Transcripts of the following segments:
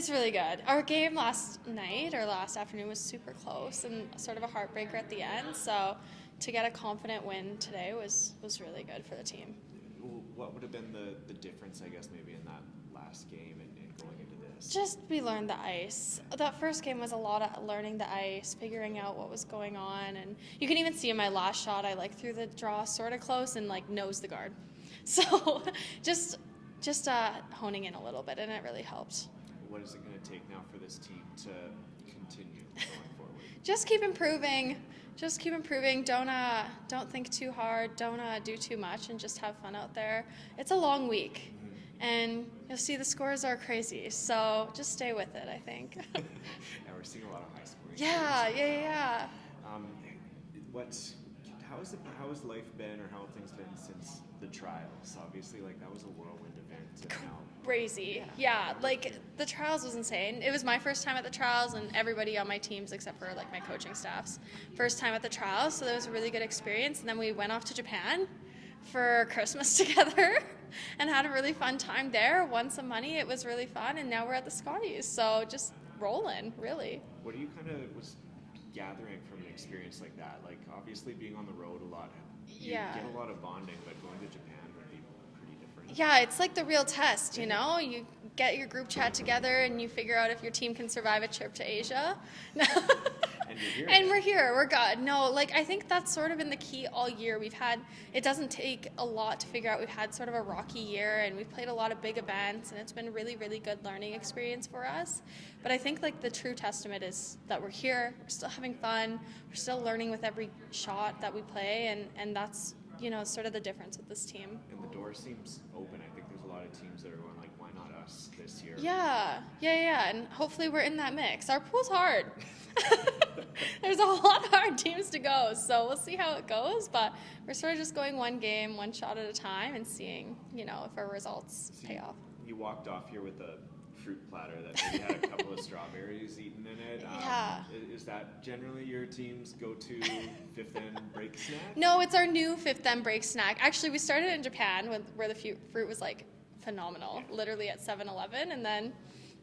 It's really good. Our game last night or last afternoon was super close and sort of a heartbreaker at the end. So to get a confident win today was really good for the team. What would have been the difference, I guess, maybe in that last game and going into this? Just we learned the ice. That first game was a lot of learning the ice, figuring out what was going on, and you can even see in my last shot I threw the draw sort of close and nosed the guard. So just honing in a little bit, and it really helped. What is it going to take now for this team to continue going forward? Just keep improving. Don't think too hard. Don't do too much, and just have fun out there. It's a long week, and you'll see the scores are crazy. So just stay with it, I think. Yeah, we're seeing a lot of high scoring. Yeah. How has life been, or how have things been since the trials? Obviously, that was a whirlwind event. And now crazy. Yeah, the trials was insane. It was my first time at the trials, and everybody on my teams except for my coaching staff's first time at the trials, so that was a really good experience. And then we went off to Japan for Christmas together and had a really fun time there, won some money. It was really fun, and now we're at the Scotties, so just rolling, really. What do you kind of was gathering from an experience like that? Obviously being on the road a lot, you get a lot of bonding, but going to Japan would be pretty different. Yeah, it's the real test, you know? You get your group chat together and you figure out if your team can survive a trip to Asia. And you're here. And we're here. We're good. No, I think that's sort of been the key all year. It doesn't take a lot to figure out. We've had sort of a rocky year, and we've played a lot of big events, and it's been a really, really good learning experience for us. But I think the true testament is that we're here, we're still having fun, we're still learning with every shot that we play, and that's, sort of the difference with this team. And the door seems open. I think there's a lot of teams that are going why not us this year? Yeah, and hopefully we're in that mix. Our pool's hard. There's a lot of hard teams to go, so we'll see how it goes, but we're sort of just going one game, one shot at a time, and seeing, if our results pay off. You walked off here with a fruit platter that maybe had a couple of strawberries eaten in it. Yeah. Is that generally your team's go-to fifth end break snack? No, it's our new fifth end break snack. Actually, we started in Japan where the fruit was phenomenal, literally at 7-Eleven, and then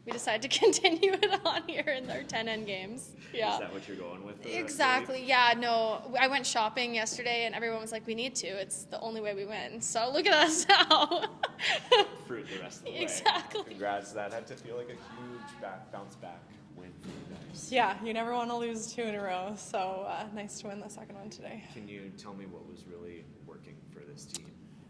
we decided to continue it on here in our 10 end games. Yeah. Is that what you're going with? Exactly. Yeah, no. I went shopping yesterday and everyone was like, we need to. It's the only way we win. So look at us now. Fruit the rest of the way. Exactly. Congrats. That had to feel like a huge bounce back win for you guys. Yeah, you never want to lose 2 in a row. So nice to win the second one today. Can you tell me what was really working for this team?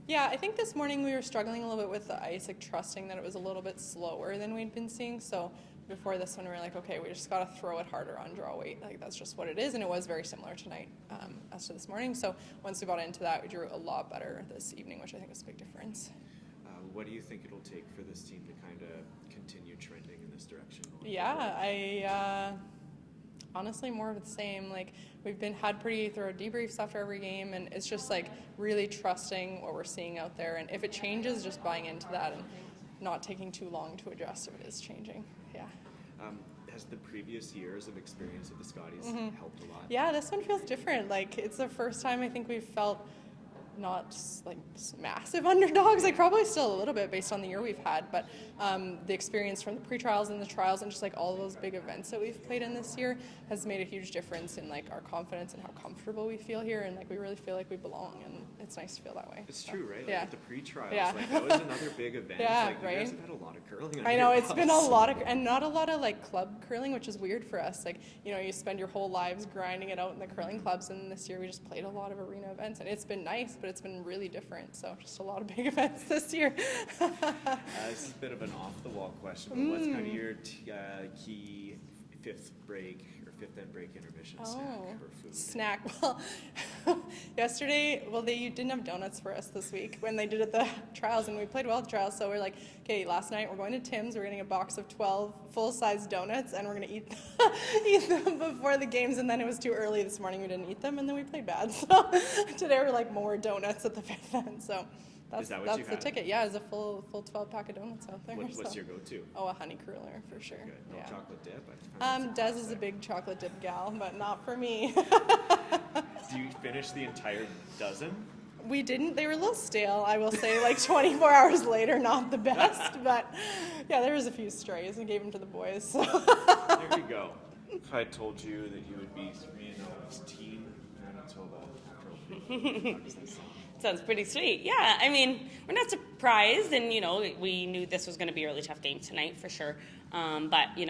Yeah, I think this morning we were struggling a little bit with the ice, trusting that it was a little bit slower than we'd been seeing. So before this one, we were okay, we just got to throw it harder on draw weight. That's just what it is, and it was very similar tonight as to this morning. So once we got into that, we drew a lot better this evening, which I think was a big difference. What do you think it'll take for this team to kind of continue trending in this direction? Yeah, honestly, more of the same. We've had pretty thorough debriefs after every game, and it's just really trusting what we're seeing out there. And if it changes, just buying into that and not taking too long to adjust if it is changing. Yeah. Has the previous years of experience at the Scotties helped a lot? Yeah, this one feels different. It's the first time I think we've felt not massive underdogs, probably still a little bit based on the year we've had, but the experience from the pre-trials and the trials and just all those big events that we've played in this year has made a huge difference in our confidence and how comfortable we feel here, and we really feel like we belong, and it's nice to feel that way. It's true, right? Yeah. At the pre-trials, Yeah. that was another big event. Yeah, You right? guys have had a lot of curling on I know, your it's been a house. lot of, and not a lot of club curling, which is weird for us. You spend your whole lives grinding it out in the curling clubs, and this year we just played a lot of arena events, and it's been nice, but it's been really different. So just a lot of big events this year. This is a bit of an off-the-wall question, but what's kind of your key fifth end break intermission snack or food? Snack. Well, yesterday, you didn't have donuts for us this week when they did at the trials, and we played well at the trials. So we're okay, last night we're going to Tim's. We're getting a box of 12 full-size donuts, and we're going to eat them before the games. And then it was too early this morning. We didn't eat them, and then we played bad. So today we're more donuts at the fifth end. So that's you the had? ticket. Yeah, it's a full 12-pack of donuts out there. What's your go-to? Oh, a honey cruller for sure. Good. No Yeah. chocolate dip? I find Des that's is a big chocolate dip gal, but not for me. Do you finish the entire dozen? We didn't. They were a little stale, I will say, like 24 hours later, not the best. But yeah, there was a few strays and gave them to the boys. So. There you go. If I told you that you would be 3-0 team until the trophy, how does that sound? Sounds pretty sweet. Yeah, I mean, we're not surprised, and we knew this was going to be a really tough game tonight for sure. But we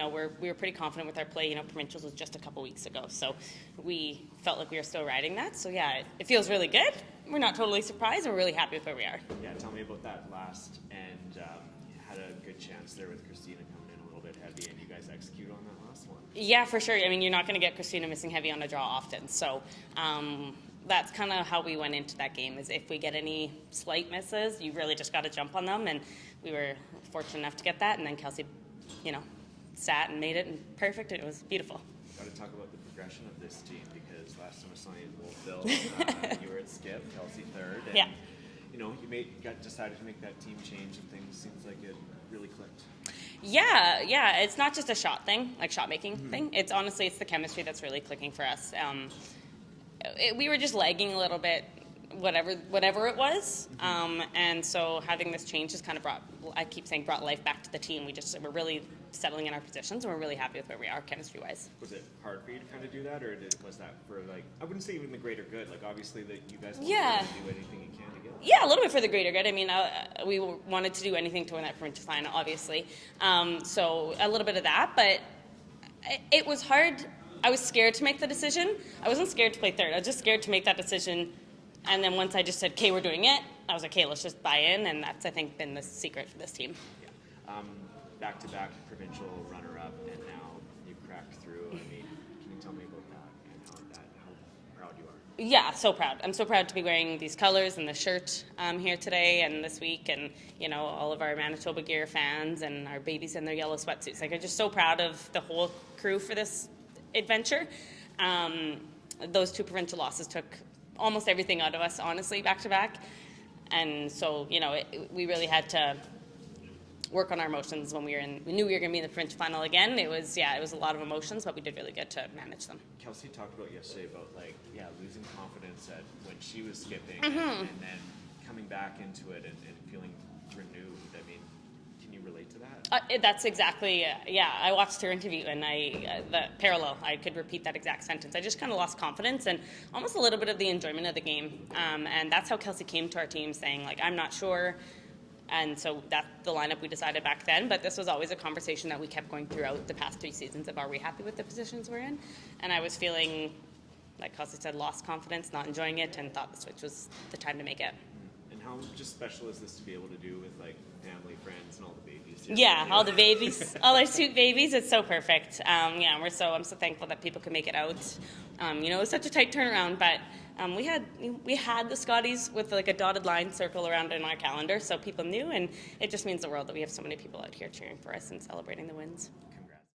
were pretty confident with our play. Provincials was just a couple weeks ago, so we felt like we were still riding that. So yeah, it feels really good. We're not totally surprised, and we're really happy with where we are. Yeah, tell me about that last end. You had a good chance there with Christina coming in a little bit heavy, and you guys execute on that last one. Yeah, for sure. I mean, you're not going to get Christina missing heavy on a draw often, so. That's kind of how we went into that game, is if we get any slight misses, you really just got to jump on them, and we were fortunate enough to get that, and then Kelsey, sat and made it and perfect, and it was beautiful. Got to talk about the progression of this team, because last time I saw you in Wolfville, you were at skip, Kelsey third, and yeah. You decided to make that team change, and things seems like it really clicked. Yeah, it's not just a shot thing, like shot making thing. It's the chemistry that's really clicking for us. We were just lagging a little bit, whatever it was, and so having this change just kind of brought life back to the team. We're really settling in our positions, and we're really happy with where we are chemistry-wise. Was it hard for you to kind of do that, or was that for, I wouldn't say even the greater good, obviously that you guys want to do anything you can to get? Yeah, a little bit for the greater good. I mean, we wanted to do anything to win that provincial final, obviously, so a little bit of that, but it was hard. I was scared to make the decision. I wasn't scared to play third. I was just scared to make that decision. And then once I just said, okay, we're doing it, I was like, okay, let's just buy in. And that's, I think, been the secret for this team. Yeah. Back-to-back provincial runner-up, and now you cracked through. I mean, can you tell me about that and how proud you are? Yeah, so proud. I'm so proud to be wearing these colors and the shirt here today and this week. And, all of our Manitoba Gear fans and our babies in their yellow sweatsuits. I'm just so proud of the whole crew for this adventure. Those two provincial losses took almost everything out of us, honestly, back to back, and so we really had to work on our emotions when we knew we were going to be in the provincial final again. It was a lot of emotions, but we did really good to manage them. Kelsey talked about yesterday about losing confidence when she was skipping, and then coming back into it and feeling renewed. I mean, can you relate to that? That's exactly, I watched her interview, and the parallel, I could repeat that exact sentence. I just kind of lost confidence and almost a little bit of the enjoyment of the game. And that's how Kelsey came to our team saying, I'm not sure. And so that's the lineup we decided back then. But this was always a conversation that we kept going throughout the past 3 seasons of, are we happy with the positions we're in? And I was feeling, like Kelsey said, lost confidence, not enjoying it, and thought the switch was the time to make it. And how just special is this to be able to do with family, friends, and all the babies? Yeah, all the babies, all our sweet babies. It's so perfect. I'm so thankful that people could make it out. It was such a tight turnaround, but we had the Scotties with a dotted line circle around in our calendar, so people knew, and it just means the world that we have so many people out here cheering for us and celebrating the wins.